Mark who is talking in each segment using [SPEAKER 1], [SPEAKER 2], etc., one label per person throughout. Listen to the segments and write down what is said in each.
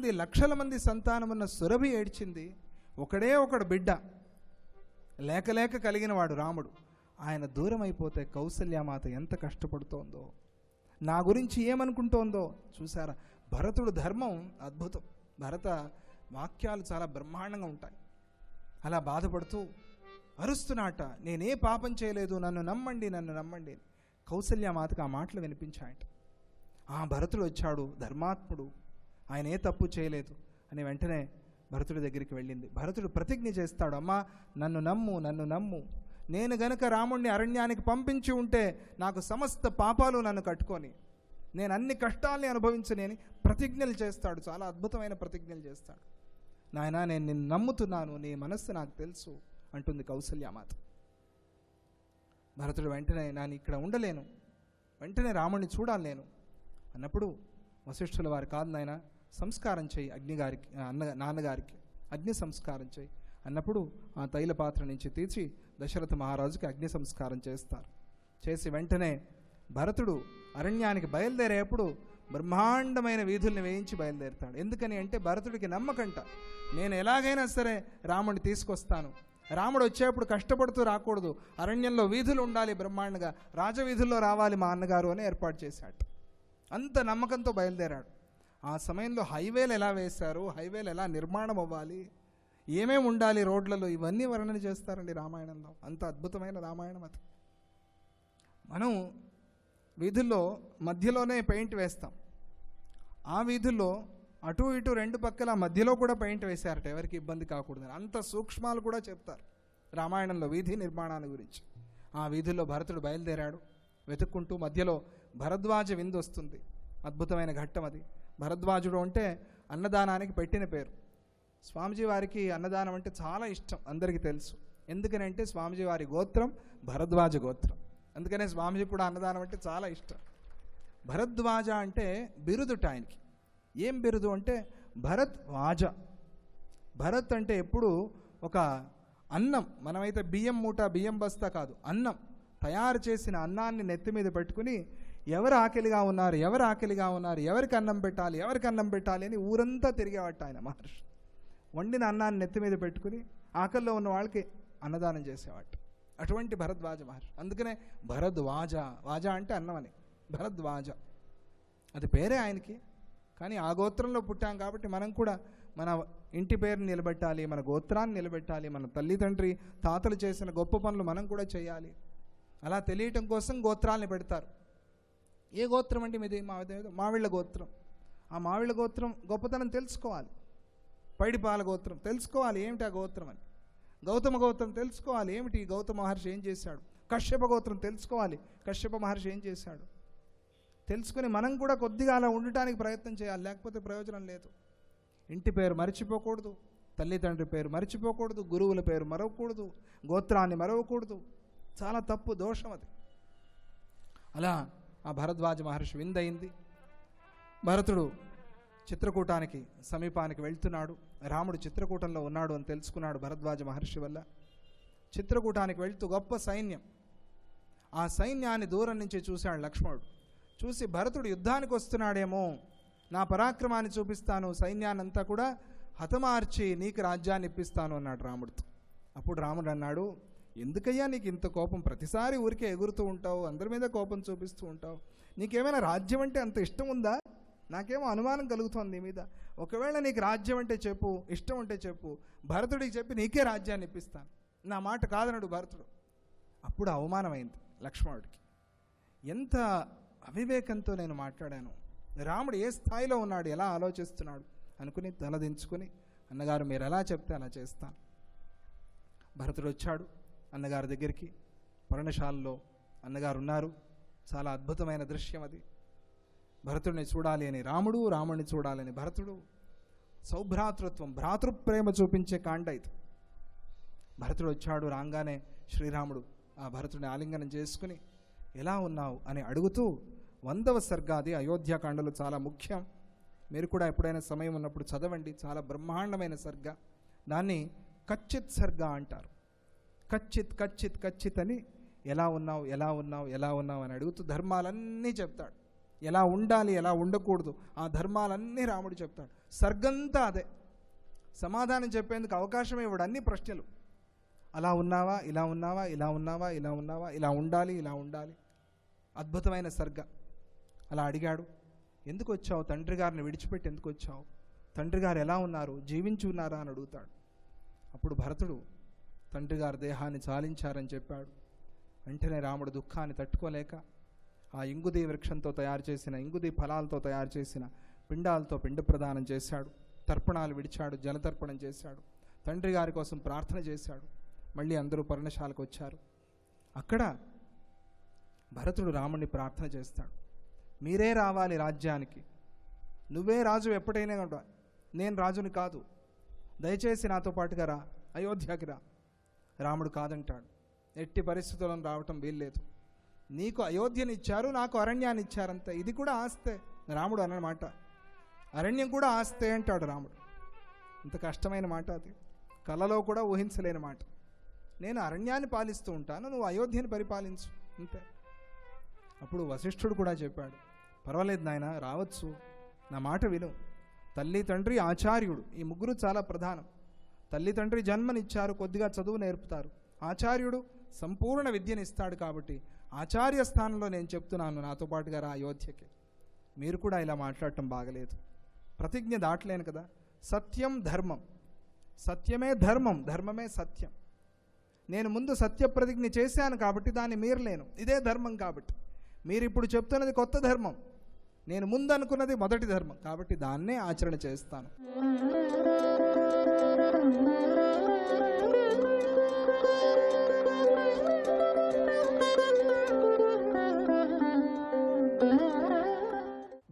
[SPEAKER 1] మంది లక్షల మంది సంతానమున్న సురభి ఏడ్చింది. ఒకడే ఒకడు బిడ్డ లేక లేక కలిగిన వాడు రాముడు. ఆయన దూరం అయిపోతే కౌసల్యామాత ఎంత కష్టపడుతోందో, నా గురించి ఏమనుకుంటోందో చూసారా. భరతుడు ధర్మం అద్భుతం. భరత వాక్యాలు చాలా బ్రహ్మాండంగా ఉంటాయి. అలా బాధపడుతూ అరుస్తున్నాట, నేనే పాపం చేయలేదు, నన్ను నమ్మండి, నన్ను నమ్మండి. కౌసల్యామాతకు ఆ మాటలు వినిపించాయట. ఆ భరతుడు వచ్చాడు, ధర్మాత్ముడు, ఆయన ఏ తప్పు చేయలేదు అని వెంటనే భరతుడి దగ్గరికి వెళ్ళింది. భరతుడు ప్రతిజ్ఞ చేస్తాడు, అమ్మా నన్ను నమ్ము, నన్ను నమ్ము, నేను గనుక రాముణ్ణి అరణ్యానికి పంపించి ఉంటే నాకు సమస్త పాపాలు నన్ను కట్టుకొని నేను అన్ని కష్టాల్ని అనుభవించని ప్రతిజ్ఞలు చేస్తాడు. చాలా అద్భుతమైన ప్రతిజ్ఞలు చేస్తాడు. నాయనా నేను నిన్ను నమ్ముతున్నాను, నీ మనస్సు నాకు తెలుసు అంటుంది కౌసల్యామాత. భరతుడు వెంటనే నేను ఇక్కడ ఉండలేను, వెంటనే రాముణ్ణి చూడాలి నేను అన్నప్పుడు వశిష్ఠుల వారు, కాదు నాయన సంస్కారం చేయి అగ్నిగారికి, నాన్నగారికి అగ్ని సంస్కారం చేయి అన్నప్పుడు ఆ తైల పాత్ర నుంచి తీర్చి దశరథ మహారాజుకి అగ్ని సంస్కారం చేస్తారు. చేసి వెంటనే భరతుడు అరణ్యానికి బయలుదేరేప్పుడు బ్రహ్మాండమైన వీధుల్ని వేయించి బయలుదేరుతాడు. ఎందుకని అంటే భరతుడికి నమ్మకంట, నేను ఎలాగైనా సరే రాముడిని తీసుకొస్తాను, రాముడు వచ్చేప్పుడు కష్టపడుతూ రాకూడదు, అరణ్యంలో వీధులు ఉండాలి, బ్రహ్మాండంగా రాజవీధుల్లో రావాలి మా అన్నగారు అని ఏర్పాటు చేశాడు. అంత నమ్మకంతో బయలుదేరాడు. ఆ సమయంలో హైవేలు ఎలా వేశారు, హైవేలు ఎలా నిర్మాణం అవ్వాలి, ఏమేమి ఉండాలి రోడ్లలో, ఇవన్నీ వర్ణన చేస్తారండి రామాయణంలో. అంత అద్భుతమైన రామాయణం అది. మనం వీధుల్లో మధ్యలోనే పెయింట్ వేస్తాం, ఆ వీధుల్లో అటు ఇటు రెండు పక్కల మధ్యలో కూడా పెయింట్ వేశారట, ఎవరికి ఇబ్బంది కాకూడదని. అంత సూక్ష్మాలు కూడా చెప్తారు రామాయణంలో వీధి నిర్మాణాల గురించి. ఆ వీధుల్లో భరతుడు బయలుదేరాడు వెతుక్కుంటూ. మధ్యలో భరద్వాజ విందు వస్తుంది, అద్భుతమైన ఘట్టం అది. భరద్వాజుడు అంటే అన్నదానానికి పెట్టిన పేరు. స్వామిజీ వారికి అన్నదానం అంటే చాలా ఇష్టం, అందరికీ తెలుసు. ఎందుకని అంటే స్వామిజీ వారి గోత్రం భరద్వాజ గోత్రం, అందుకనే స్వామిజీ కూడా అన్నదానం అంటే చాలా ఇష్టం. భరద్వాజ అంటే బిరుదుట ఆయనకి. ఏం బిరుదు అంటే భరత్ వాజ. భరత్ అంటే ఎప్పుడు ఒక అన్నం, మనమైతే బియ్యం మూట బియ్యం బస్తా కాదు, అన్నం తయారు చేసిన అన్నాన్ని నెత్తి మీద పెట్టుకుని ఎవరు ఆకలిగా ఉన్నారు, ఎవరు ఆకలిగా ఉన్నారు, ఎవరికి అన్నం పెట్టాలి, ఎవరికి అన్నం పెట్టాలి అని ఊరంతా తిరిగేవాట ఆయన మహర్షి. వండిన అన్నాన్ని నెత్తి మీద పెట్టుకుని ఆకలిలో ఉన్న వాళ్ళకి అన్నదానం చేసేవాట. అటువంటి భరద్వాజ మహర్షి. అందుకనే భరద్వాజ, వాజ అంటే అన్నం అని, భరద్వాజ అది పేరే ఆయనకి. కానీ ఆ గోత్రంలో పుట్టాం కాబట్టి మనం కూడా మన ఇంటి పేరుని నిలబెట్టాలి, మన గోత్రాన్ని నిలబెట్టాలి, మన తల్లిదండ్రి తాతలు చేసిన గొప్ప పనులు మనం కూడా చేయాలి. అలా తెలియటం కోసం గోత్రాలని పెడతారు. ఏ గోత్రం అంటే మీది? మావిళ్ళ గోత్రం. ఆ మావిళ్ళ గోత్రం గొప్పతనం తెలుసుకోవాలి. పైడిపాల గోత్రం తెలుసుకోవాలి, ఏమిటి ఆ గోత్రం అని. గౌతమ గోత్రం తెలుసుకోవాలి, ఏమిటి గౌతమ మహర్షి ఏం చేశాడు. కశ్యప గోత్రం తెలుసుకోవాలి, కశ్యప మహర్షి ఏం చేశాడు. తెలుసుకుని మనం కూడా కొద్దిగా అలా ఉండటానికి ప్రయత్నం చేయాలి, లేకపోతే ప్రయోజనం లేదు. ఇంటి పేరు మర్చిపోకూడదు, తల్లిదండ్రి పేరు మర్చిపోకూడదు, గురువుల పేరు మరవకూడదు, గోత్రాన్ని మరవకూడదు. చాలా తప్పు, దోషం అది. అలా ఆ భరద్వాజ మహర్షి విందయింది. భరతుడు చిత్రకూటానికి సమీపానికి వెళ్తున్నాడు. రాముడు చిత్రకూటంలో ఉన్నాడు అని తెలుసుకున్నాడు భరద్వాజ మహర్షి వల్ల. చిత్రకూటానికి వెళ్తూ గొప్ప సైన్యం, ఆ సైన్యాన్ని దూరం నుంచి చూశాడు లక్ష్మణుడు. చూసి భరతుడు యుద్ధానికి వస్తున్నాడేమో, నా పరాక్రమాన్ని చూపిస్తాను, సైన్యాన్నంతా కూడా హతమార్చి నీకు రాజ్యాన్ని ఇప్పిస్తాను అన్నాడు రాముడితో. అప్పుడు రాముడు అన్నాడు, ఎందుకయ్యా నీకు ఇంత కోపం, ప్రతిసారి ఊరికే ఎగురుతూ ఉంటావు, అందరి మీద కోపం చూపిస్తూ ఉంటావు, నీకేమైనా రాజ్యం అంటే అంత ఇష్టం ఉందా? నాకేమో అనుమానం కలుగుతోంది నీ మీద. ఒకవేళ నీకు రాజ్యం అంటే చెప్పు, ఇష్టం అంటే చెప్పు, భరతుడికి చెప్పి నీకే రాజ్యాన్ని ఇప్పిస్తాను. నా మాట కాదనడు భరతుడు. అప్పుడు అవమానమైంది లక్ష్మణుడికి. ఎంత అవివేకంతో నేను మాట్లాడాను, రాముడు ఏ స్థాయిలో ఉన్నాడు, ఎలా ఆలోచిస్తున్నాడు అనుకుని తలదించుకుని, అన్నగారు మీరు ఎలా చెప్తే అలా చేస్తాను. భరతుడు వచ్చాడు అన్నగారి దగ్గరికి. పర్ణశాలలో అన్నగారు ఉన్నారు. చాలా అద్భుతమైన దృశ్యం అది. భరతుడిని చూడాలి అని రాముడు, రాముడిని చూడాలని భరతుడు. సౌభ్రాతృత్వం, భ్రాతృప్రేమ చూపించే కాండ ఇది. భరతుడు వచ్చాడు. రాగానే శ్రీరాముడు ఆ భరతుడిని ఆలింగనం చేసుకుని ఎలా ఉన్నావు అని అడుగుతూ 100వ సర్గాది అయోధ్యాకాండలు చాలా ముఖ్యం. మీరు కూడా ఎప్పుడైనా సమయం ఉన్నప్పుడు చదవండి. చాలా బ్రహ్మాండమైన సర్గ. దాన్ని కచ్చిత్ సర్గ అంటారు. కచ్చిత్ కచ్చిత్ కచ్చిత్ అని ఎలా ఉన్నావు ఎలా ఉన్నావు ఎలా ఉన్నావు అని అడుగుతూ ధర్మాలన్నీ చెప్తాడు. ఎలా ఉండాలి, ఎలా ఉండకూడదు, ఆ ధర్మాలన్నీ రాముడు చెప్తాడు. సర్గంతా అదే. సమాధానం చెప్పేందుకు అవకాశం ఇవ్వడు. అన్ని ప్రశ్నలు. అలా ఉన్నావా, ఇలా ఉన్నావా, ఇలా ఉన్నావా, ఇలా ఉన్నావా, ఇలా ఉండాలి, ఇలా ఉండాలి. అద్భుతమైన సర్గ. అలా అడిగాడు, ఎందుకు వచ్చావు, తండ్రి గారిని విడిచిపెట్టి ఎందుకు వచ్చావు, తండ్రి గారు ఎలా ఉన్నారు, జీవించి ఉన్నారా అని అడుగుతాడు. అప్పుడు భరతుడు తండ్రి గారి దేహాన్ని చాలించారని చెప్పాడు. వెంటనే రాముడు దుఃఖాన్ని తట్టుకోలేక ఆ ఇంగుది వృక్షంతో తయారు చేసిన, ఇంగుది ఫలాలతో తయారు చేసిన పిండాలతో పిండ ప్రదానం చేశాడు. తర్పణాలు విడిచాడు, జలతర్పణం చేశాడు. తండ్రి గారి కోసం ప్రార్థన చేశాడు. మళ్ళీ అందరూ పర్ణశాలకు వచ్చారు. అక్కడ భరతుడు రాముడిని ప్రార్థన చేస్తాడు, మీరే రావాలి రాజ్యానికి, నువ్వే రాజు ఎప్పుడైనా కూడా, నేను రాజుని కాదు, దయచేసి నాతో పాటుగా రా, అయోధ్యకి రా. రాముడు కాదంటాడు, ఎట్టి పరిస్థితులను రావటం వీల్లేదు, నీకు అయోధ్యని ఇచ్చారు, నాకు అరణ్యాన్ని ఇచ్చారంతే, ఇది కూడా ఆస్తే. రాముడు అన్నమాట, అరణ్యం కూడా ఆస్తే అంటాడు రాముడు. ఇంత కష్టమైన మాట అది, కలలో కూడా ఊహించలేని మాట. నేను అరణ్యాన్ని పాలిస్తూ ఉంటాను, నువ్వు అయోధ్యని పరిపాలించు అంతే. అప్పుడు వశిష్ఠుడు కూడా చెప్పాడు, పర్వాలేదు నాయన, రావచ్చు, నా మాట విను. తల్లి తండ్రి ఆచార్యుడు, ఈ ముగ్గురు చాలా ప్రధానం. తల్లి తండ్రి జన్మనిచ్చారు, కొద్దిగా చదువు నేర్పుతారు. ఆచార్యుడు సంపూర్ణ విద్యనిస్తాడు. కాబట్టి ఆచార్య స్థానంలో నేను చెప్తున్నాను, నాతో పాటుగా రా అయోధ్యకి. మీరు కూడా ఇలా మాట్లాడటం బాగలేదు, ప్రతిజ్ఞ దాటలేను కదా. సత్యం ధర్మం, సత్యమే ధర్మం, ధర్మమే సత్యం. నేను ముందు సత్య ప్రతిజ్ఞ చేశాను కాబట్టి దాన్ని మీరలేను, ఇదే ధర్మం. కాబట్టి మీరు ఇప్పుడు చెప్తున్నది కొత్త ధర్మం, నేను ముందు అనుకున్నది మొదటి ధర్మం, కాబట్టి దాన్నే ఆచరణ చేస్తాను.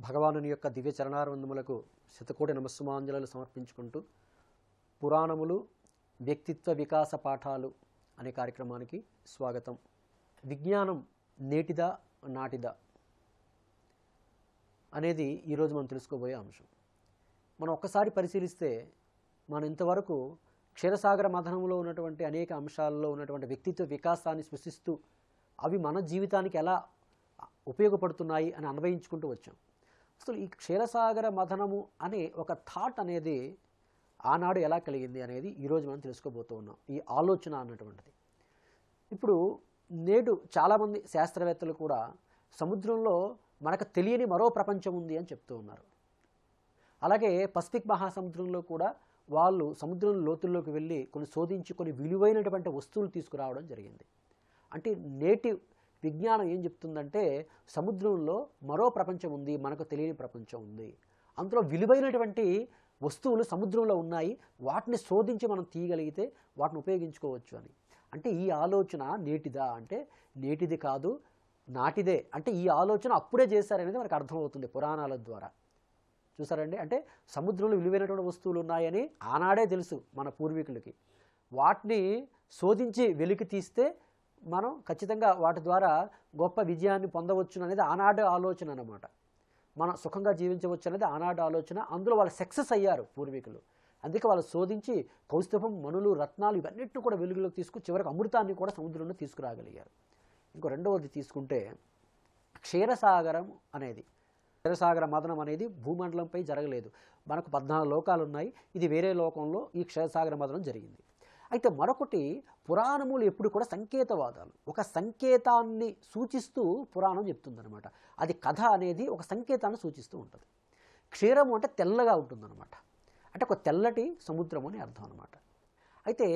[SPEAKER 2] భగవానుని యొక్క దివ్య చరణారవిందములకు శతకోటి నమస్సుమాంజలు సమర్పించుకుంటూ, పురాణములు వ్యక్తిత్వ వికాస పాఠాలు అనే కార్యక్రమానికి స్వాగతం. విజ్ఞానం నేటిదా నాటిదా అనేది ఈరోజు మనం తెలుసుకోబోయే అంశం. మనం ఒక్కసారి పరిశీలిస్తే, మనం ఇంతవరకు క్షీరసాగర మథనంలో ఉన్నటువంటి అనేక అంశాల్లో ఉన్నటువంటి వ్యక్తిత్వ వికాసాన్ని సృష్టిస్తూ అవి మన జీవితానికి ఎలా ఉపయోగపడుతున్నాయి అని అన్వయించుకుంటూ వచ్చాం. అసలు ఈ క్షీరసాగర మథనము అనే ఒక థాట్ అనేది ఆనాడు ఎలా కలిగింది అనేది ఈరోజు మనం తెలుసుకోబోతూ ఉన్నాం. ఈ ఆలోచన అన్నటువంటిది ఇప్పుడు నేడు చాలామంది శాస్త్రవేత్తలు కూడా సముద్రంలో మనకు తెలియని మరో ప్రపంచం ఉంది అని చెప్తూ ఉన్నారు. అలాగే పసిఫిక్ మహాసముద్రంలో కూడా వాళ్ళు సముద్రం లోతుల్లోకి వెళ్ళి కొన్ని శోధించి కొన్ని విలువైనటువంటి వస్తువులు తీసుకురావడం జరిగింది. అంటే నేటి విజ్ఞానం ఏం చెప్తుందంటే, సముద్రంలో మరో ప్రపంచం ఉంది, మనకు తెలియని ప్రపంచం ఉంది, అందులో విలువైనటువంటి వస్తువులు సముద్రంలో ఉన్నాయి, వాటిని శోధించి మనం తీయగలిగితే వాటిని ఉపయోగించుకోవచ్చు అని. అంటే ఈ ఆలోచన నేటిదా అంటే నేటిది కాదు, నాటిదే. అంటే ఈ ఆలోచన అప్పుడే చేశారనేది మనకు అర్థమవుతుంది పురాణాల ద్వారా. చూసారండి, అంటే సముద్రంలో విలువైనటువంటి వస్తువులు ఉన్నాయని ఆనాడే తెలుసు మన పూర్వీకులకి. వాటిని శోధించి వెలికి తీస్తే మనం ఖచ్చితంగా వాటి ద్వారా గొప్ప విజయాన్ని పొందవచ్చు అనేది ఆనాడు ఆలోచన అన్నమాట. మనం సుఖంగా జీవించవచ్చు అనేది ఆనాడు ఆలోచన. అందులో వాళ్ళు సక్సెస్ అయ్యారు పూర్వీకులు. అందుకే వాళ్ళు శోధించి కౌస్తుభం, మణులు, రత్నాలు ఇవన్నిటిని కూడా వెలుగులోకి తీసుకుని చివరికి అమృతాన్ని కూడా సముద్రంలో తీసుకురాగలిగారు. ఇంకో రెండవది తీసుకుంటే క్షీరసాగరం అనేది, క్షీరసాగర మథనం అనేది భూమండలంపై జరగలేదు. మనకు 14 లోకాలు ఉన్నాయి, ఇది వేరే లోకంలో ఈ క్షీరసాగర మథనం జరిగింది. అయితే మరొకటి, పురాణములు ఎప్పుడు కూడా సంకేతవాదాలు, ఒక సంకేతాన్ని సూచిస్తూ పురాణం చెప్తుందనమాట. అది కథ అనేది ఒక సంకేతాన్ని సూచిస్తూ ఉంటుంది. క్షీరము అంటే తెల్లగా ఉంటుందన్నమాట, అంటే ఒక తెల్లటి సముద్రం అని అర్థం అనమాట. అయితే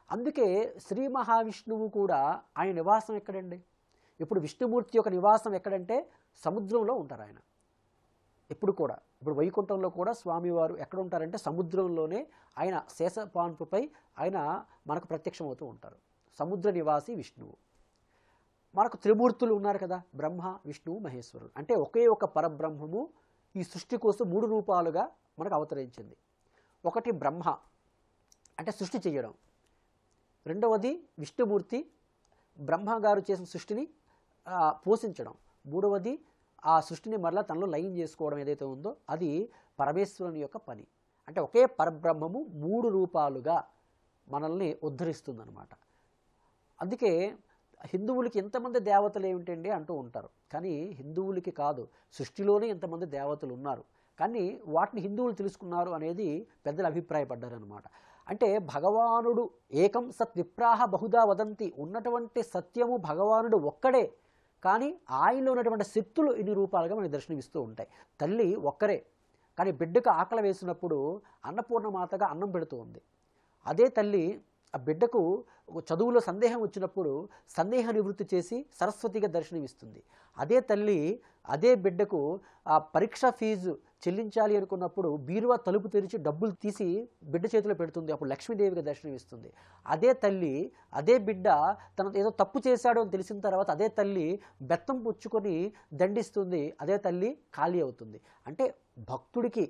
[SPEAKER 2] అందుకే శ్రీ మహావిష్ణువు కూడా ఆయన నివాసం ఎక్కడండి? ఇప్పుడు విష్ణుమూర్తి యొక్క నివాసం ఎక్కడంటే సముద్రంలో ఉంటారు ఆయన ఎప్పుడు కూడా. ఇప్పుడు వైకుంఠంలో కూడా స్వామివారు ఎక్కడ ఉంటారంటే సముద్రంలోనే, ఆయన శేషపాన్పుపై ఆయన మనకు ప్రత్యక్షమవుతూ ఉంటారు. సముద్ర నివాసి విష్ణువు. మనకు త్రిమూర్తులు ఉన్నారు కదా, బ్రహ్మ, విష్ణువు, మహేశ్వరుడు. అంటే ఒకే ఒక పరబ్రహ్మము ఈ సృష్టి కోసం 3 రూపాలుగా మనకు అవతరించింది. ఒకటి బ్రహ్మ, అంటే సృష్టి చేయడం. రెండవది విష్ణుమూర్తి, బ్రహ్మగారు చేసిన సృష్టిని పోషించడం. మూడవది ఆ సృష్టిని మరలా తనలో లయం చేసుకోవడం ఏదైతే ఉందో అది పరమేశ్వరుని యొక్క పని. అంటే ఒకే పరబ్రహ్మము 3 రూపాలుగా మనల్ని ఉద్ధరిస్తుందన్నమాట. అందుకే హిందువులకి ఎంతమంది దేవతలు ఏమిటండి అంటూ ఉంటారు. కానీ హిందువులకి కాదు, సృష్టిలోనే ఎంతమంది దేవతలు ఉన్నారు, కానీ వాటిని హిందువులు తెలుసుకున్నారు అనేది పెద్దలు అభిప్రాయపడ్డారనమాట. అంటే భగవానుడు ఏకం సత్ విప్రాహ బహుదా వదంతి, ఉన్నటువంటి సత్యము భగవానుడు ఒక్కడే, కానీ ఆయనలో ఉన్నటువంటి శక్తులు ఇన్ని రూపాలుగా మనకి దర్శనమిస్తూ ఉంటాయి. తల్లి ఒక్కరే, కానీ బిడ్డకు ఆకలి వేసినప్పుడు అన్నపూర్ణమాతగా అన్నం పెడుతూ ఉంది. అదే తల్లి ఆ బిడ్డకు చదువులో సందేహం వచ్చినప్పుడు సందేహ నివృత్తి చేసి సరస్వతిగా దర్శనమిస్తుంది. అదే తల్లి అదే బిడ్డకు ఆ పరీక్ష ఫీజు చెల్లించాలి అనుకున్నప్పుడు బీరువా తలుపు తెరిచి డబ్బులు తీసి బిడ్డ చేతిలో పెడుతుంది, అప్పుడు లక్ష్మీదేవిగా దర్శనమిస్తుంది. అదే తల్లి అదే బిడ్డ తన ఏదో తప్పు చేశాడు అని తెలిసిన తర్వాత అదే తల్లి బెత్తం పుచ్చుకొని దండిస్తుంది, అదే తల్లి ఖాళీ అవుతుంది. అంటే భక్తుడికి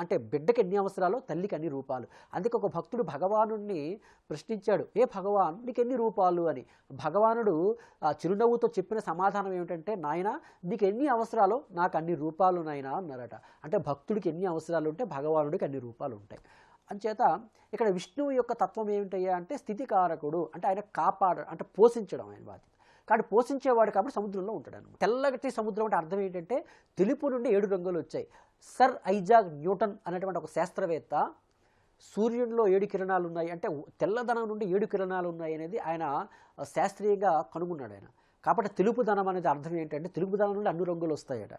[SPEAKER 2] అంటే బిడ్డకి ఎన్ని అవసరాలో తల్లికి అన్ని రూపాలు. అందుకే ఒక భక్తుడు భగవానుడిని ప్రశ్నించాడు, ఏ భగవాన్ నీకు ఎన్ని రూపాలు అని. భగవానుడు ఆ చిరునవ్వుతో చెప్పిన సమాధానం ఏమిటంటే, నాయన నీకు ఎన్ని అవసరాలో నాకు అన్ని రూపాలు నాయన అన్నారట. అంటే భక్తుడికి ఎన్ని అవసరాలు ఉంటే భగవానుడికి అన్ని రూపాలు ఉంటాయి. అంచేత ఇక్కడ విష్ణువు యొక్క తత్వం ఏమిటయ్యా అంటే స్థితికారకుడు, అంటే ఆయన అంటే పోషించడం ఆయన బాధ్యత. కానీ పోషించేవాడు కాబట్టి సముద్రంలో ఉంటాడు అనమాట. తెల్లటి సముద్రం అంటే అర్థం ఏంటంటే తెలుపు నుండి 7 రంగులు వచ్చాయి. సర్ ఐజాక్ న్యూటన్ అనేటువంటి ఒక శాస్త్రవేత్త సూర్యుడిలో 7 కిరణాలు ఉన్నాయి, అంటే తెల్లదనం నుండి 7 కిరణాలు ఉన్నాయి అనేది ఆయన శాస్త్రీయంగా కనుగొన్నాడు ఆయన. కాబట్టి తెలుపుదనం అనేది అర్థం ఏంటంటే తెలుపుదనం నుండి అన్ని రంగులు వస్తాయట.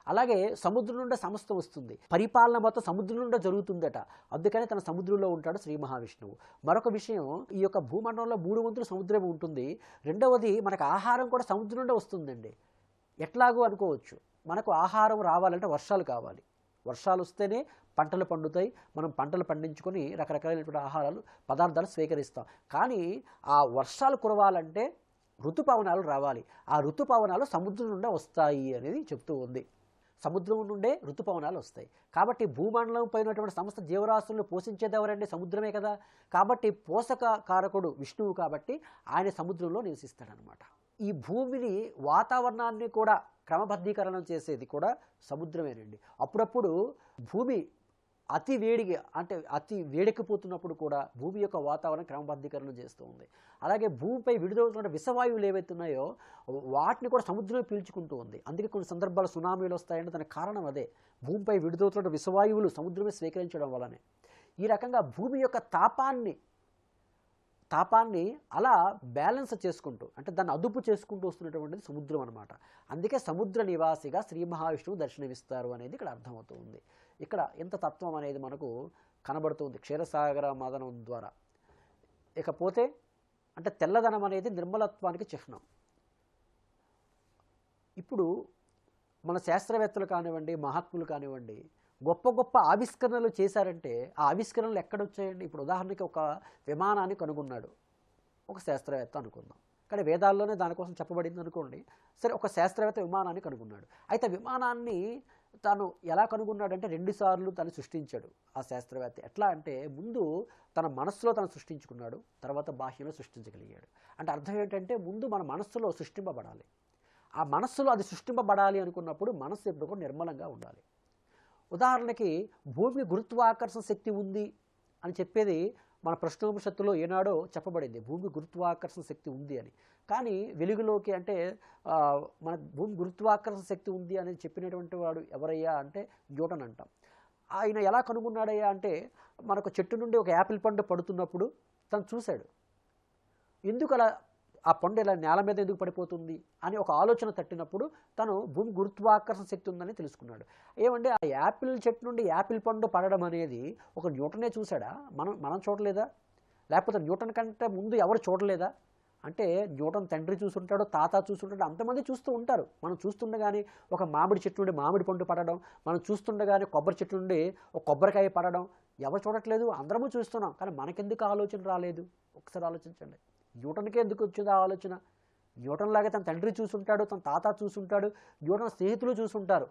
[SPEAKER 2] అలాగే సముద్రం నుండి సమస్తం వస్తుంది, పరిపాలన మొత్తం సముద్రం నుండి జరుగుతుందట. అందుకని తన సముద్రంలో ఉంటాడు శ్రీ మహావిష్ణువు. మరొక విషయం, ఈ యొక్క భూమండలంలో 3 వంతులు సముద్రం ఉంటుంది. రెండవది మనకు ఆహారం కూడా సముద్రం నుండి వస్తుందండి. ఎట్లాగో అనుకోవచ్చు, మనకు ఆహారం రావాలంటే వర్షాలు కావాలి, వర్షాలు వస్తేనే పంటలు పండుతాయి, మనం పంటలు పండించుకొని రకరకాలైనటువంటి పదార్థాలు స్వీకరిస్తాం. కానీ ఆ వర్షాలు కురవాలంటే ఋతుపవనాలు రావాలి, ఆ ఋతుపవనాలు సముద్రం నుండే వస్తాయి అనేది చెప్తూ ఉంది. సముద్రం నుండే ఋతుపవనాలు వస్తాయి. కాబట్టి భూమండలం పైనటువంటి సమస్త జీవరాశులను పోషించేది ఎవరండి? సముద్రమే కదా. కాబట్టి పోషక కారకుడు విష్ణువు, కాబట్టి ఆయన సముద్రంలో నివసిస్తాడనమాట. ఈ భూమిని వాతావరణాన్ని కూడా క్రమబద్ధీకరణం చేసేది కూడా సముద్రమేనండి. అప్పుడప్పుడు భూమి అతి వేడిగా అంటే అతి వేడెక్కిపోతున్నప్పుడు కూడా భూమి యొక్క వాతావరణం క్రమబద్ధీకరణ చేస్తూ ఉంది. అలాగే భూమిపై విడుదలవుతున్న విషవాయువులు ఏవైతే ఉన్నాయో వాటిని కూడా సముద్రమే పీల్చుకుంటూ ఉంది. అందుకే కొన్ని సందర్భాలు సునామీలు వస్తాయంటే దానికి కారణం అదే, భూమిపై విడుదలవుతున్న విషవాయువులు సముద్రమే స్వీకరించడం వల్లనే. ఈ రకంగా భూమి యొక్క తాపాన్ని అలా బ్యాలెన్స్ చేసుకుంటూ, అంటే దాన్ని అదుపు చేసుకుంటూ వస్తున్నటువంటిది సముద్రం అనమాట. అందుకే సముద్ర నివాసిగా శ్రీ మహావిష్ణువు దర్శనమిస్తారు అనేది ఇక్కడ అర్థమవుతుంది. ఇక్కడ ఎంత తత్వం అనేది మనకు కనబడుతుంది క్షీరసాగర మదనం ద్వారా. ఇకపోతే అంటే తెల్లదనం అనేది నిర్మలత్వానికి చిహ్నం. ఇప్పుడు మన శాస్త్రవేత్తలు కానివ్వండి, మహాత్ములు కానివ్వండి, గొప్ప గొప్ప ఆవిష్కరణలు చేశారంటే ఆ ఆవిష్కరణలు ఎక్కడొచ్చాయండి? ఇప్పుడు ఉదాహరణకి ఒక విమానాన్ని కనుగొన్నాడు ఒక శాస్త్రవేత్త అనుకుందాం, కానీ వేదాల్లోనే దానికోసం చెప్పబడింది అనుకోండి. సరే, ఒక శాస్త్రవేత్త విమానాన్ని కనుగొన్నాడు. అయితే విమానాన్ని తాను ఎలా కనుగొన్నాడంటే 2 సార్లు తను సృష్టించాడు ఆ శాస్త్రవేత్త. ఎట్లా అంటే ముందు తన మనస్సులో తను సృష్టించుకున్నాడు, తర్వాత బాహ్యంలో సృష్టించగలిగాడు. అంటే అర్థం ఏంటంటే ముందు మన మనస్సులో సృష్టింపబడాలి. ఆ మనస్సులో అది సృష్టింపబడాలి అనుకున్నప్పుడు మనస్సు ఎప్పుడు కూడా నిర్మలంగా ఉండాలి. ఉదాహరణకి భూమికి గురుత్వాకర్షణ శక్తి ఉంది అని చెప్పేది మన ప్రశ్నోపనిషత్తులో ఏనాడో చెప్పబడింది, భూమి గురుత్వాకర్షణ శక్తి ఉంది అని. కానీ వెలుగులోకి అంటే మన భూమి గురుత్వాకర్షణ శక్తి ఉంది అని చెప్పినటువంటి వాడు ఎవరయ్యా అంటే న్యూటన్ అంటాం. ఆయన ఎలా కనుగొన్నాడయ్యా అంటే మనకు చెట్టు నుండి ఒక యాపిల్ పండు పడుతున్నప్పుడు తను చూశాడు, ఎందుకు అలా ఆ పండు ఇలా నేల మీద ఎందుకు పడిపోతుంది అని ఒక ఆలోచన తట్టినప్పుడు తను భూమి గురుత్వాకర్షణ శక్తి ఉందని తెలుసుకున్నాడు. ఏమంటే ఆ యాపిల్ చెట్టు నుండి యాపిల్ పండు పడడం అనేది ఒక న్యూటనే చూశాడా? మనం చూడలేదా? లేకపోతే న్యూటన్ కంటే ముందు ఎవరు చూడలేదా? అంటే న్యూటన్ తండ్రి చూసుంటాడు, తాత చూసుంటాడు, అంతమంది చూస్తూ ఉంటారు. మనం చూస్తుండగానే ఒక మామిడి చెట్టు నుండి మామిడి పండు పడడం, మనం చూస్తుండగానే కొబ్బరి చెట్టు నుండి ఒక కొబ్బరికాయ పడడం ఎవరు చూడట్లేదు? అందరము చూస్తున్నాం. కానీ మనకెందుకు ఆలోచన రాలేదు? ఒకసారి ఆలోచించండి. న్యూటన్కే ఎందుకు వచ్చింది ఆ ఆలోచన? న్యూటన్ లాగా తన తండ్రి చూసుంటాడు, తన తాత చూసుంటాడు, న్యూటన్ స్నేహితులు చూసుంటారు,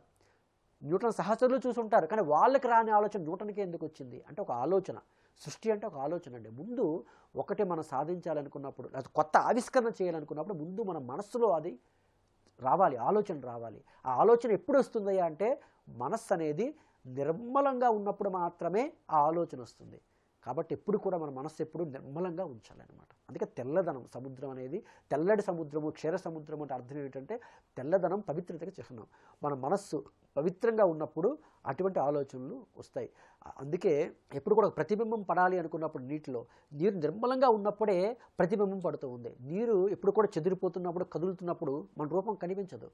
[SPEAKER 2] న్యూటన్ సహచరులు చూసుంటారు, కానీ వాళ్ళకి రాని ఆలోచన న్యూటన్కే ఎందుకు వచ్చింది? అంటే ఒక ఆలోచన. సృష్టి అంటే ఒక ఆలోచన అండి. ముందు ఒకటి మనం సాధించాలనుకున్నప్పుడు, లేదా కొత్త ఆవిష్కరణ చేయాలనుకున్నప్పుడు ముందు మన మనస్సులో అది రావాలి, ఆలోచన రావాలి. ఆ ఆలోచన ఎప్పుడు వస్తుందయ్యా అంటే మనస్సు అనేది నిర్మలంగా ఉన్నప్పుడు మాత్రమే ఆ ఆలోచన వస్తుంది. కాబట్టి ఎప్పుడు కూడా మన మనస్సు ఎప్పుడు నిర్మలంగా ఉంచాలన్నమాట. అందుకే తెల్లదనం సముద్రం అనేది, తెల్లటి సముద్రము, క్షీర సముద్రం అంటే అర్థం ఏమిటంటే తెల్లదనం పవిత్రతకి చిహ్నం. మన మనస్సు పవిత్రంగా ఉన్నప్పుడు అటువంటి ఆలోచనలు వస్తాయి. అందుకే ఎప్పుడు కూడా ప్రతిబింబం పడాలి అనుకున్నప్పుడు నీటిలో నీరు నిర్మలంగా ఉన్నప్పుడే ప్రతిబింబం పడుతూ ఉంది. నీరు ఎప్పుడు కూడా చెదిరిపోతున్నప్పుడు, కదులుతున్నప్పుడు మన రూపం కనిపించదు.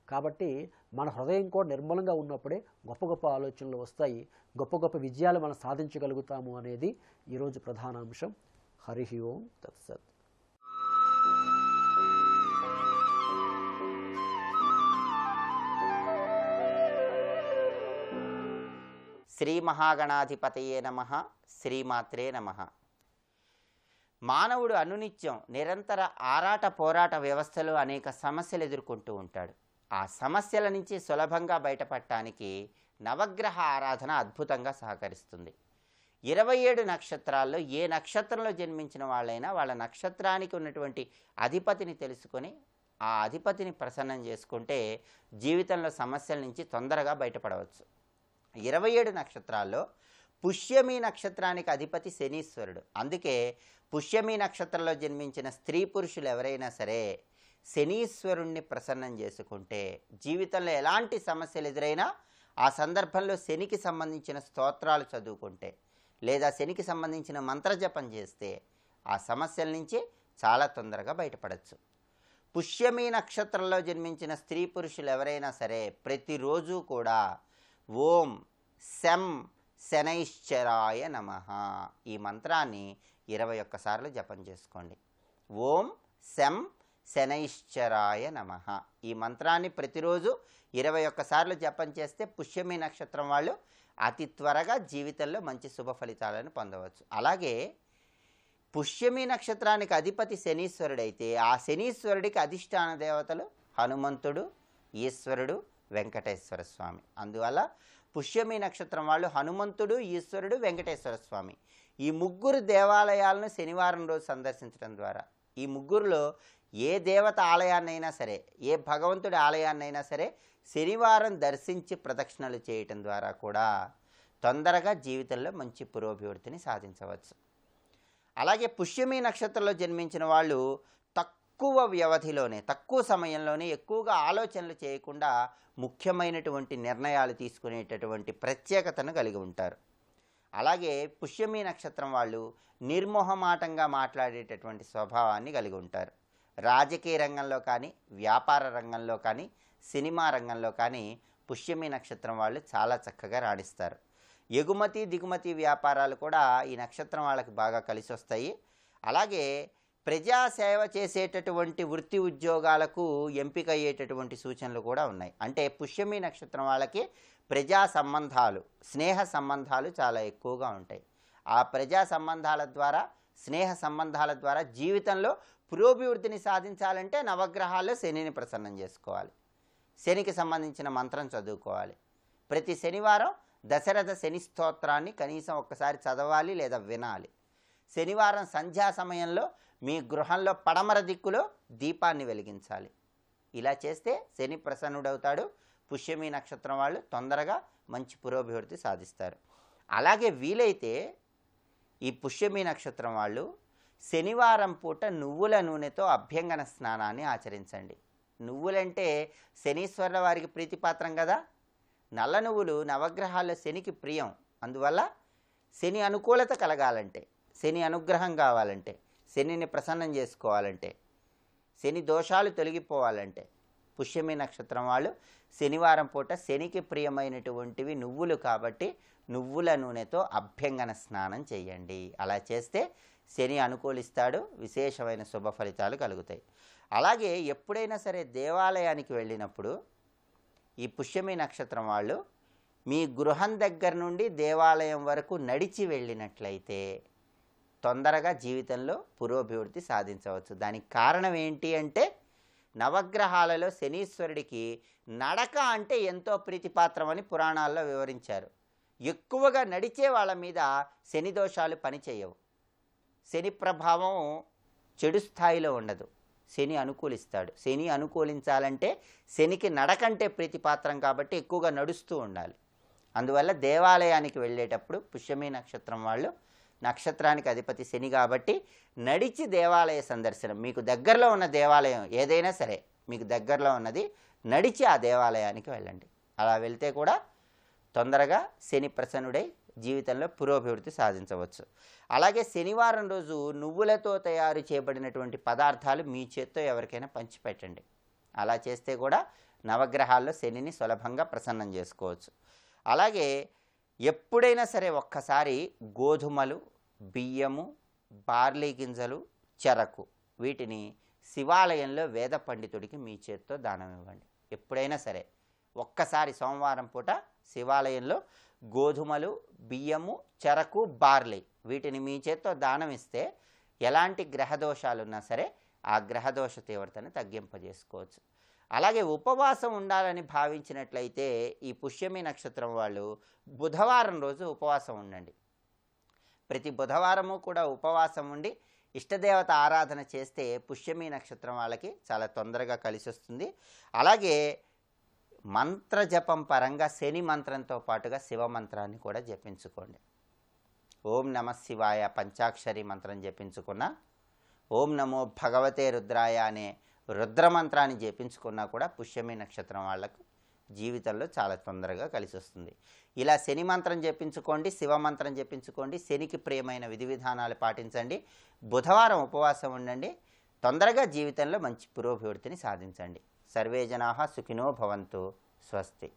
[SPEAKER 2] కాబట్టి మన హృదయం కూడా నిర్మలంగా ఉన్నప్పుడే గొప్ప గొప్ప ఆలోచనలు వస్తాయి, గొప్ప గొప్ప విజయాలు మనం సాధించగలుగుతాము అనేది ఈరోజు ప్రధాన అంశం. హరి ఓం తత్సత్.
[SPEAKER 3] శ్రీ మహాగణాధిపతయే నమః. శ్రీమాత్రే నమః. మానవుడు అనునిత్యం నిరంతర ఆరాట పోరాట వ్యవస్థలో అనేక సమస్యలు ఎదుర్కొంటూ ఉంటాడు. ఆ సమస్యల నుంచి సులభంగా బయటపడటానికి నవగ్రహ ఆరాధన అద్భుతంగా సహకరిస్తుంది. 27 నక్షత్రాల్లో ఏ నక్షత్రంలో జన్మించిన వాళ్ళైనా వాళ్ళ నక్షత్రానికి ఉన్నటువంటి అధిపతిని తెలుసుకొని ఆ అధిపతిని ప్రసన్నం చేసుకుంటే జీవితంలో సమస్యల నుంచి తొందరగా బయటపడవచ్చు. 27 నక్షత్రాల్లో పుష్యమి నక్షత్రానికి అధిపతి శనీశ్వరుడు. అందుకే పుష్యమి నక్షత్రంలో జన్మించిన స్త్రీ పురుషులు ఎవరైనా సరే శనీశ్వరుణ్ణి ప్రసన్నం చేసుకుంటే జీవితంలో ఎలాంటి సమస్యలు ఎదురైనా ఆ సందర్భంలో శనికి సంబంధించిన స్తోత్రాలు చదువుకుంటే లేదా శనికి సంబంధించిన మంత్రజపం చేస్తే ఆ సమస్యల నుంచి చాలా తొందరగా బయటపడవచ్చు. పుష్యమి నక్షత్రంలో జన్మించిన స్త్రీ పురుషులు ఎవరైనా సరే ప్రతిరోజు కూడా ఓం శం శనైశ్చరాయ నమః ఈ మంత్రాన్ని 21 సార్లు జపం చేసుకోండి. ఓం శం శనైశ్చరాయ నమః ఈ మంత్రాన్ని ప్రతిరోజు 21 సార్లు జపం చేస్తే పుష్యమి నక్షత్రం వాళ్ళు అతి త్వరగా జీవితంలో మంచి శుభ ఫలితాలను పొందవచ్చు. అలాగే పుష్యమి నక్షత్రానికి అధిపతి శనీశ్వరుడైతే ఆ శనీశ్వరుడికి అధిష్టాన దేవతలు హనుమంతుడు, ఈశ్వరుడు, వెంకటేశ్వర స్వామి. అందువల్ల పుష్యమి నక్షత్రం వాళ్ళు హనుమంతుడు, ఈశ్వరుడు, వెంకటేశ్వర స్వామి ఈ ముగ్గురు దేవాలయాలను శనివారం రోజు సందర్శించడం ద్వారా ఈ ముగ్గురులో ఏ దేవత ఆలయాన్నైనా సరే, ఏ భగవంతుడి ఆలయాన్నైనా సరే శనివారం దర్శించి ప్రదక్షిణలు చేయటం ద్వారా కూడా తొందరగా జీవితంలో మంచి పురోభివృద్ధిని సాధించవచ్చు. అలాగే పుష్యమి నక్షత్రంలో జన్మించిన వాళ్ళు తక్కువ వ్యవధిలోనే, తక్కువ సమయంలోనే ఎక్కువగా ఆలోచనలు చేయకుండా ముఖ్యమైనటువంటి నిర్ణయాలు తీసుకునేటటువంటి ప్రత్యేకతను కలిగి ఉంటారు. అలాగే పుష్యమి నక్షత్రం వాళ్ళు నిర్మోహమాటంగా మాట్లాడేటటువంటి స్వభావాన్ని కలిగి ఉంటారు. రాజకీయ రంగంలో కానీ, వ్యాపార రంగంలో కానీ, సినిమా రంగంలో కానీ పుష్యమి నక్షత్రం వాళ్ళు చాలా చక్కగా రాణిస్తారు. ఎగుమతి దిగుమతి వ్యాపారాలు కూడా ఈ నక్షత్రం వాళ్ళకి బాగా కలిసి వస్తాయి. అలాగే ప్రజాసేవ చేసేటటువంటి వృత్తి ఉద్యోగాలకు ఎంపిక అయ్యేటటువంటి సూచనలు కూడా ఉన్నాయి. అంటే పుష్యమి నక్షత్రం వాళ్ళకి ప్రజా సంబంధాలు, స్నేహ సంబంధాలు చాలా ఎక్కువగా ఉంటాయి. ఆ ప్రజా సంబంధాల ద్వారా, స్నేహ సంబంధాల ద్వారా జీవితంలో పురోభివృద్ధిని సాధించాలంటే నవగ్రహాల్లో శనిని ప్రసన్నం చేసుకోవాలి. శనికి సంబంధించిన మంత్రం చదువుకోవాలి. ప్రతి శనివారం దశరథ శని స్తోత్రాన్ని కనీసం ఒక్కసారి చదవాలి లేదా వినాలి. శనివారం సంధ్యా సమయంలో మీ గృహంలో పడమర దిక్కులో దీపాన్ని వెలిగించాలి. ఇలా చేస్తే శని ప్రసన్నుడవుతాడు. పుష్యమి నక్షత్రం వాళ్ళు తొందరగా మంచి పురోభివృద్ధి సాధిస్తారు. అలాగే వీలైతే ఈ పుష్యమి నక్షత్రం వాళ్ళు శనివారం పూట నువ్వుల నూనెతో అభ్యంగన స్నానాన్ని ఆచరించండి. నువ్వులంటే శనీశ్వరుల వారికి ప్రీతిపాత్రం కదా. నల్ల నువ్వులు నవగ్రహాల్లో శనికి ప్రియం. అందువల్ల శని అనుకూలత కలగాలంటే, శని అనుగ్రహం కావాలంటే, శనిని ప్రసన్నం చేసుకోవాలంటే, శని దోషాలు తొలగిపోవాలంటే పుష్యమి నక్షత్రం వాళ్ళు శనివారం పూట శనికి ప్రియమైనటువంటివి నువ్వులు కాబట్టి నువ్వుల నూనెతో అభ్యంగన స్నానం చేయండి. అలా చేస్తే శని అనుకూలిస్తాడు, విశేషమైన శుభ ఫలితాలు కలుగుతాయి. అలాగే ఎప్పుడైనా సరే దేవాలయానికి వెళ్ళినప్పుడు ఈ పుష్యమి నక్షత్రం వాళ్ళు మీ గృహం దగ్గర నుండి దేవాలయం వరకు నడిచి వెళ్ళినట్లయితే తొందరగా జీవితంలో పురోభివృద్ధి సాధించవచ్చు. దానికి కారణం ఏంటి అంటే నవగ్రహాలలో శనీశ్వరుడికి నడక అంటే ఎంతో ప్రీతిపాత్రమని పురాణాల్లో వివరించారు. ఎక్కువగా నడిచే వాళ్ళ మీద శని దోషాలు పనిచేయవు. శని ప్రభావం చెడు స్థాయిలో ఉండదు. శని అనుకూలిస్తాడు. శని అనుకూలించాలంటే శనికి నడకంటే ప్రీతిపాత్రం కాబట్టి ఎక్కువగా నడుస్తూ ఉండాలి. అందువల్ల దేవాలయానికి వెళ్ళేటప్పుడు పుష్యమి నక్షత్రం వాళ్ళు నక్షత్రానికి అధిపతి శని కాబట్టి నడిచి దేవాలయ సందర్శనం, మీకు దగ్గరలో ఉన్న దేవాలయం ఏదైనా సరే మీకు దగ్గరలో ఉన్నది, నడిచి ఆ దేవాలయానికి వెళ్ళండి. అలా వెళ్తే కూడా తొందరగా శని ప్రసన్నుడై జీవితంలో పురోభివృద్ధి సాధించవచ్చు. అలాగే శనివారం రోజు నువ్వులతో తయారు చేయబడినటువంటి పదార్థాలు మీ చేత్తో ఎవరికైనా పంచిపెట్టండి. అలా చేస్తే కూడా నవగ్రహాల్లో శనిని సులభంగా ప్రసన్నం చేసుకోవచ్చు. అలాగే ఎప్పుడైనా సరే ఒక్కసారి గోధుమలు, బియ్యము, బార్లీ గింజలు, చెరకు వీటిని శివాలయంలో వేద పండితుడికి మీ చేత్తో దానం ఇవ్వండి. ఎప్పుడైనా సరే ఒక్కసారి సోమవారం పూట శివాలయంలో గోధుమలు, బియ్యము, చెరకు, బార్లీ వీటిని మీ చేత్తో దానం ఇస్తే ఎలాంటి గ్రహదోషాలున్నా సరే ఆ గ్రహదోష తీవ్రతను తగ్గింపజేసుకోవచ్చు. అలాగే ఉపవాసం ఉండాలని భావించినట్లయితే ఈ పుష్యమి నక్షత్రం వాళ్ళు బుధవారం రోజు ఉపవాసం ఉండండి. ప్రతి బుధవారము కూడా ఉపవాసం ఉండి ఇష్టదేవత ఆరాధన చేస్తే పుష్యమి నక్షత్రం వాళ్ళకి చాలా తొందరగా కలిసి వస్తుంది. అలాగే మంత్ర జపం పరంగా శని మంత్రంతో పాటుగా శివ మంత్రాన్ని కూడా జపించుకోండి. ఓం నమ శివాయ పంచాక్షరి మంత్రం జపించుకున్నా, ఓం నమో భగవతే రుద్రాయ అనే రుద్రమంత్రాన్ని జపించుకున్నా కూడా పుష్యమి నక్షత్రం వాళ్ళకు జీవితంలో చాలా తొందరగా కలిసి వస్తుంది. ఇలా శని మంత్రం జపించుకోండి, శివ మంత్రం జపించుకోండి, శనికి ప్రియమైన విధి విధానాలు పాటించండి, బుధవారం ఉపవాసం ఉండండి, తొందరగా జీవితంలో మంచి పురోభివృద్ధిని సాధించండి. సర్వే జనాః సుఖినో భవంతు. స్వస్తి.